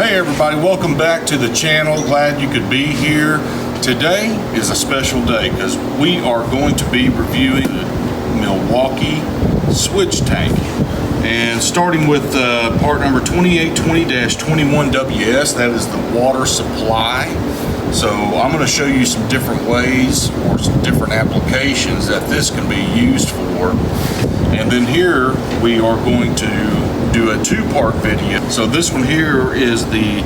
Hey everybody, welcome back to the channel. Glad you could be here. Today is a special day because we are going to be reviewing the Milwaukee Switch Tank. And starting with part number 2820-21WS, that is the water supply. So I'm going to show you some different ways or some different applications that this can be used for. And then here we are going to do a two-part video. So this one here is the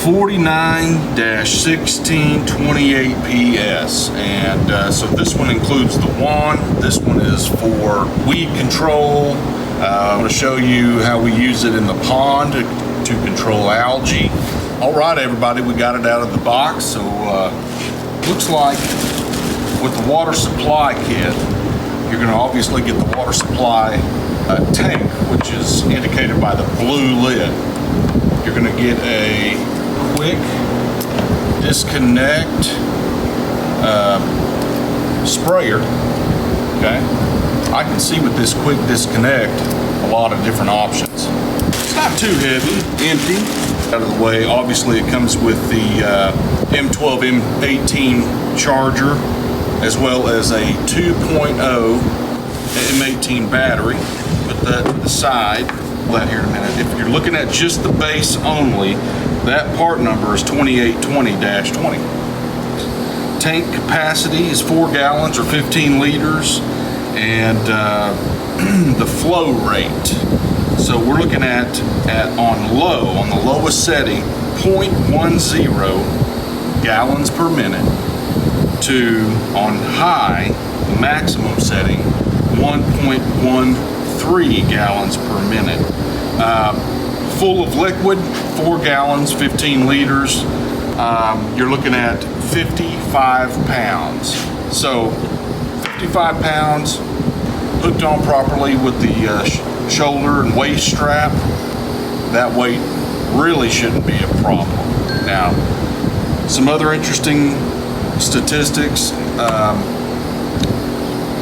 49-1628PS, and so this one includes the wand. This one is for weed control. I'm going to show you how we use it in the pond to control algae. All right, everybody, we got it out of the box. So looks like with the water supply kit, you're going to obviously get the water supply tank, which is indicated by the blue lid. You're going to get a quick disconnect sprayer. Okay, I can see with this quick disconnect a lot of different options. It's not too heavy, empty. Out of the way, obviously it comes with the M12 M18 charger, as well as a 2.0 M18 battery. Put that to the side. That here in a minute. If you're looking at just the base only, that part number is 2820-20. Tank capacity is 4 gallons or 15 liters, and the flow rate. So we're looking at on the lowest setting, 0.10 gallons per minute, to on high, the maximum setting, 1.13 gallons per minute. Full of liquid, 4 gallons, 15 liters. You're looking at 55 pounds. So 55 pounds hooked on properly with the shoulder and waist strap. That weight really shouldn't be a problem. Now, some other interesting statistics.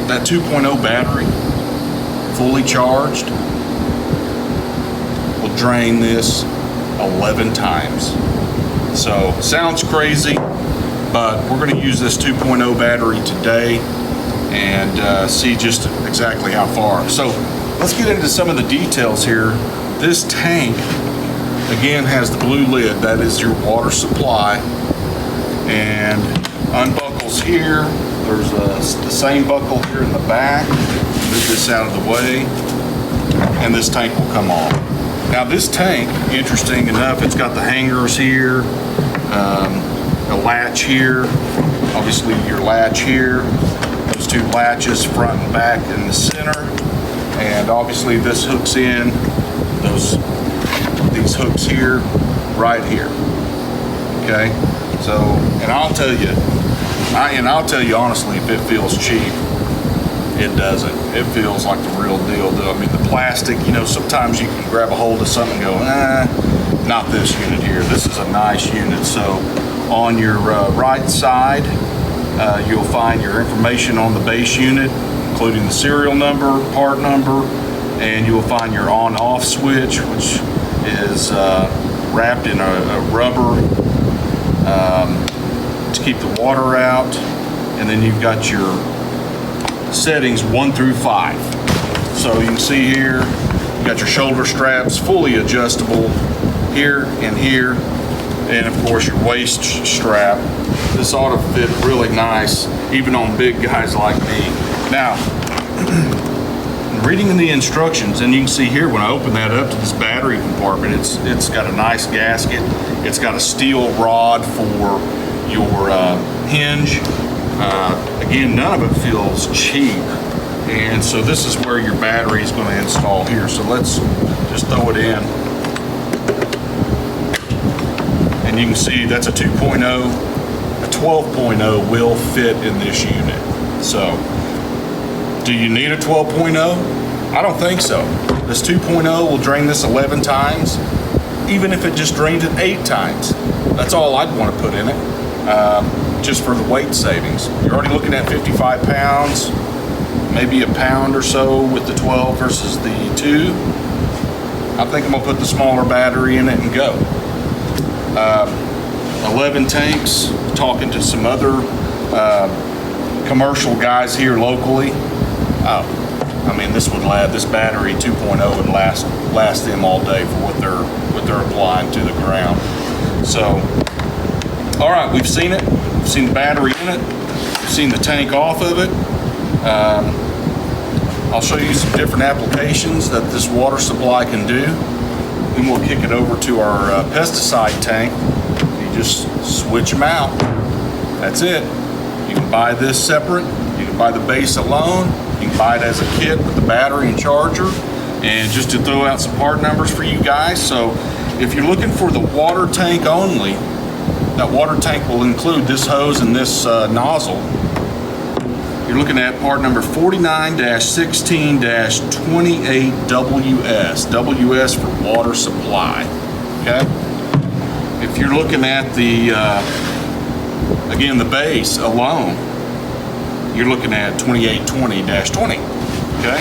That 2.0 battery, fully charged, will drain this 11 times. So sounds crazy, but we're going to use this 2.0 battery today and see just exactly how far. So let's get into some of the details here. This tank again has the blue lid. That is your water supply, and unbuckles here. There's the same buckle here in the back. Move this out of the way, and this tank will come off. Now this tank, interesting enough, it's got the hangers here, a latch here, obviously your latch here, those two latches front and back in the center, and obviously this hooks in these hooks here, right here. Okay, so, and I'll tell you honestly, if it feels cheap, it doesn't. It feels like the real deal, though. I mean, the plastic, you know, sometimes you can grab a hold of something and go, not this unit here. This is a nice unit. So on your right side, you'll find your information on the base unit, including the serial number, part number, and you'll find your on-off switch, which is wrapped in a rubber to keep the water out. And then you've got your settings 1 through 5. So you can see here, you got your shoulder straps fully adjustable here and here, and of course your waist strap. This ought to fit really nice, even on big guys like me. Now, reading the instructions, and you can see here when I open that up to this battery compartment, it's got a nice gasket. It's got a steel rod for your hinge. Again, none of it feels cheap, and so this is where your battery is going to install here. So let's just throw it in, and you can see that's a 2.0. A 12.0 will fit in this unit. So do you need a 12.0? I don't think so. This 2.0 will drain this 11 times, even if it just drains it 8 times. That's all I'd want to put in it. Just for the weight savings. You're already looking at 55 pounds, maybe a pound or so with the 12 versus the 2. I think I'm gonna put the smaller battery in it and go. 11 tanks, talking to some other commercial guys here locally. I mean, this battery 2.0 would last them all day for what they're applying to the ground. So, all right, we've seen it. We've seen the battery in it. We've seen the tank off of it. I'll show you some different applications that this water supply can do. Then we'll kick it over to our pesticide tank. You just switch them out. That's it. You can buy this separate. You can buy the base alone. You can buy it as a kit with the battery and charger. And just to throw out some part numbers for you guys. So if you're looking for the water tank only, that water tank will include this hose and this nozzle. You're looking at part number 49-16-28WS. WS for water supply. Okay? If you're looking at the, again, the base alone, you're looking at 2820-20. Okay?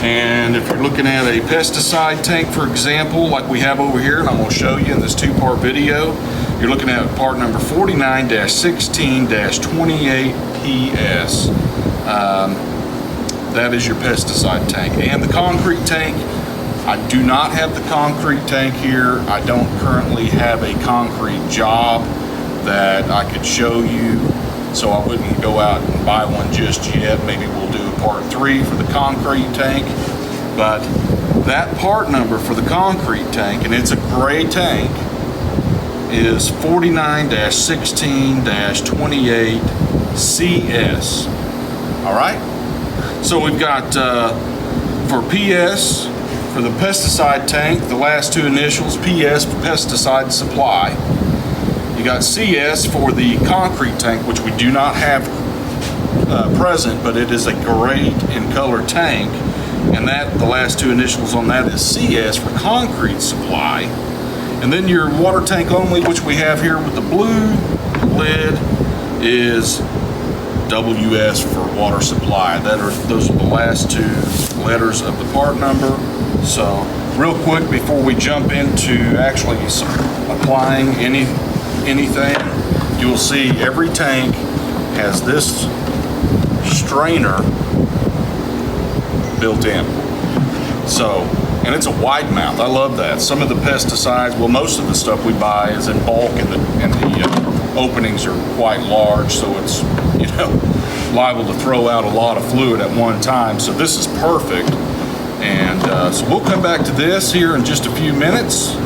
And if you're looking at a pesticide tank, for example, like we have over here, and I'm going to show you in this two-part video, you're looking at part number 49-16-28PS. That is your pesticide tank. And the concrete tank, I do not have the concrete tank here. I don't currently have a concrete job that I could show you, so I wouldn't go out and buy one just yet. Maybe we'll do a part 3 for the concrete tank. But that part number for the concrete tank, and it's a gray tank, is 49-16-28CS. All right? So we've got for PS, for the pesticide tank, the last two initials, PS for pesticide supply. You got CS for the concrete tank, which we do not have present, but it is a great in color tank. And that, the last two initials on that is CS for concrete supply. And then your water tank only, which we have here with the blue lid, is WS for water supply. Those are the last two letters of the part number. So real quick before we jump into actually applying anything, you'll see every tank has this strainer built in. So, and it's a wide mouth. I love that. Some of the pesticides, well, most of the stuff we buy is in bulk, and the openings are quite large, so it's, you know, liable to throw out a lot of fluid at one time. So this is perfect. And so we'll come back to this here in just a few minutes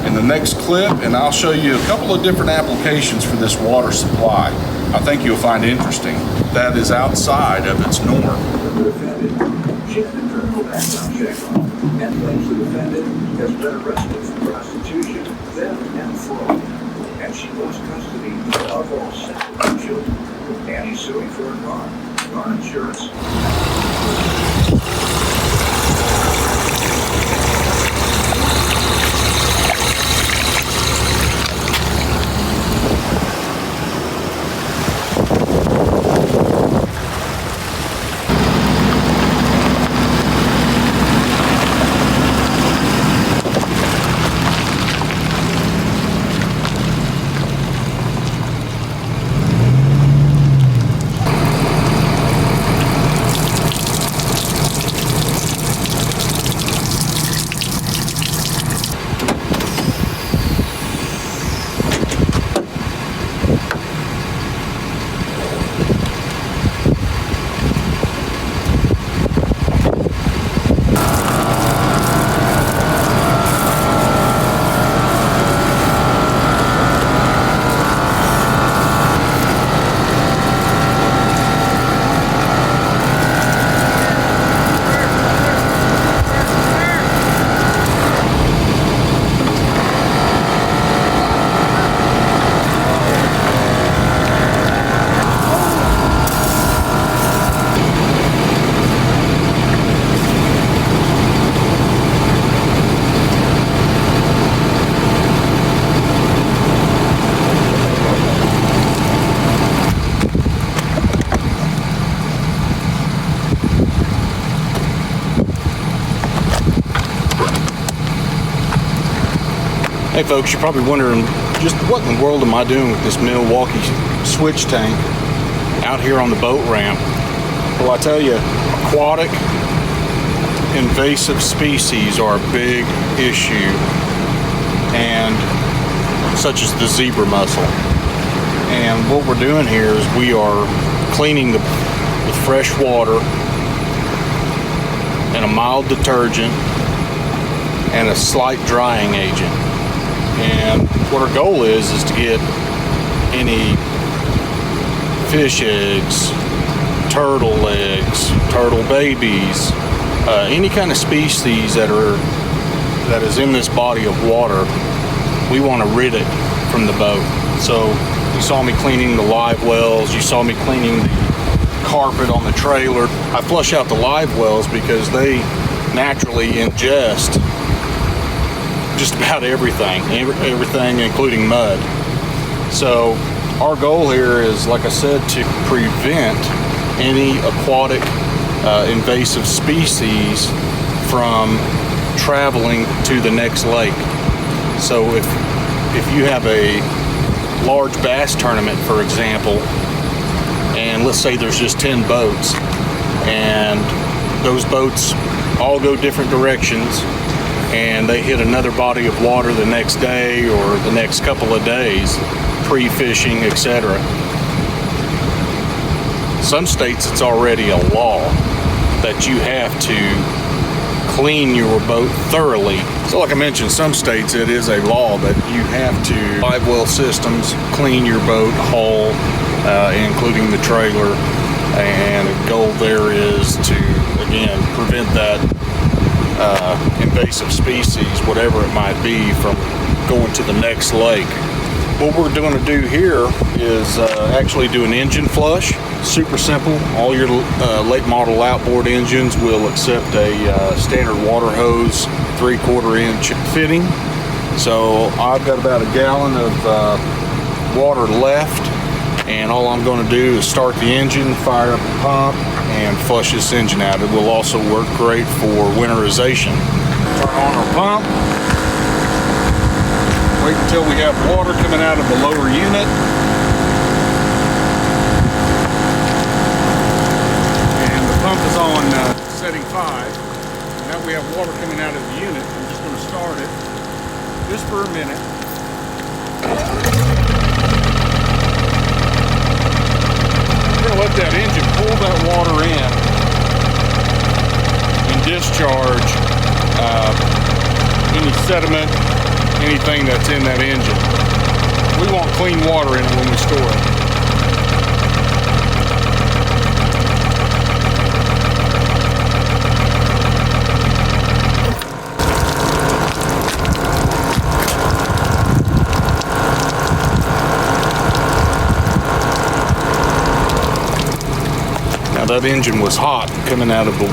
in the next clip, and I'll show you a couple of different applications for this water supply. I think you'll find interesting. That is outside of its norm. She had a criminal background check and claims the defendant has been arrested for prostitution, theft, and fraud. And she lost custody of all 7 children. And he's suing for her car insurance. Hey folks, you're probably wondering just what in the world am I doing with this Milwaukee Switch Tank out here on the boat ramp? Well, I tell you, aquatic invasive species are a big issue, and such as the zebra mussel. And what we're doing here is we are cleaning with fresh water and a mild detergent and a slight drying agent. And what our goal is to get any fish eggs, turtle babies, any kind of species that is in this body of water. We want to rid it from the boat. So you saw me cleaning the live wells, you saw me cleaning the carpet on the trailer. I flush out the live wells because they naturally ingest just about everything including mud. So our goal here is, like I said, to prevent any aquatic invasive species from traveling to the next lake. So if you have a large bass tournament, for example, and let's say there's just 10 boats, and those boats all go different directions, and they hit another body of water the next day or the next couple of days, pre-fishing, etc. Some states it's already a law that you have to clean your boat thoroughly. So like I mentioned, some states it is a law that you have to live well systems, clean your boat whole, including the trailer, and the goal there is to, again, prevent that invasive species, whatever it might be, from going to the next lake. What we're going to do here is actually do an engine flush. Super simple. All your late model outboard engines will accept a standard water hose 3/4 inch fitting. So I've got about a gallon of water left, and all I'm going to do is start the engine, fire up the pump, and flush this engine out. It will also work great for winterization. Turn on our pump. Wait until we have water coming out of the lower unit. And the pump is on setting 5. Now we have water coming out of the unit. I'm just going to start it just for a minute. We're going to let that engine pull that water in and discharge any sediment, anything that's in that engine. We want clean water in it when we store it. Now that engine was hot coming out of the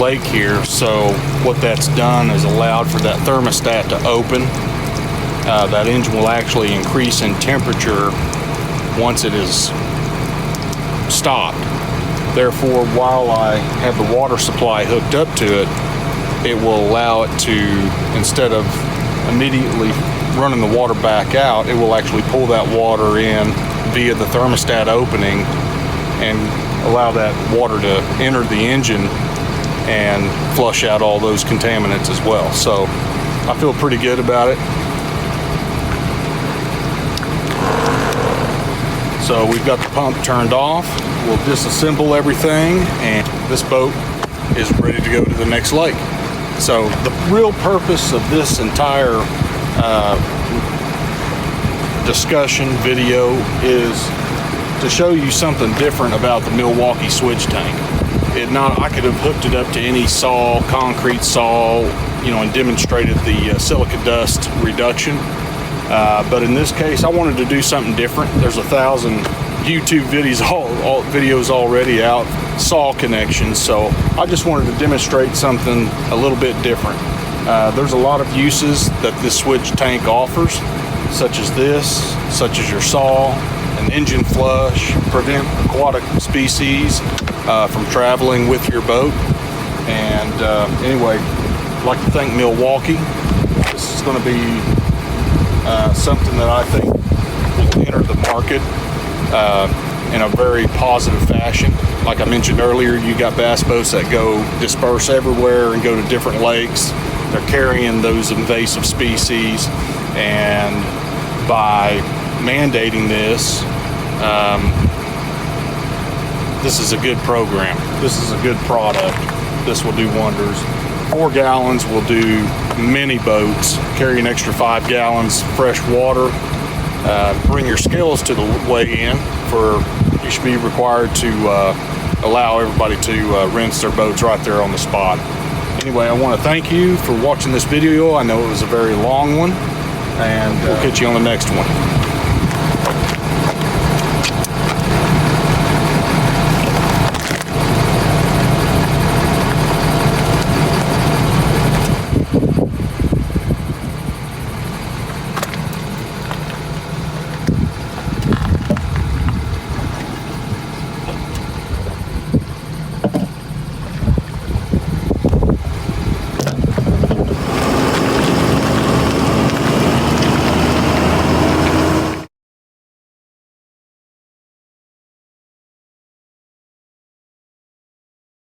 lake here, so what that's done is allowed for that thermostat to open. That engine will actually increase in temperature once it is stopped. Therefore, while I have the water supply hooked up to it, it will allow it to, instead of immediately running the water back out, it will actually pull that water in via the thermostat opening and allow that water to enter the engine and flush out all those contaminants as well. So I feel pretty good about it. So we've got the pump turned off. We'll disassemble everything, and this boat is ready to go to the next lake. So the real purpose of this entire discussion video is to show you something different about the Milwaukee Switch Tank. I could have hooked it up to any saw, concrete saw, and demonstrated the silica dust reduction. But in this case, I wanted to do something different. There's 1,000 YouTube videos already out, saw connections. So I just wanted to demonstrate something a little bit different. There's a lot of uses that this switch tank offers, such as this, such as your saw, an engine flush, prevent aquatic species from traveling with your boat. And anyway, I'd like to thank Milwaukee. This is going to be something that I think will enter the market in a very positive fashion. Like I mentioned earlier, you got bass boats that go disperse everywhere and go to different lakes. They're carrying those invasive species, and by mandating this, this is a good program. This is a good product. This will do wonders. 4 gallons will do many boats. Carry an extra 5 gallons fresh water. Bring your scales to the weigh-in. You should be required to allow everybody to rinse their boats right there on the spot. Anyway, I want to thank you for watching this video. I know it was a very long one, and we'll catch you on the next one.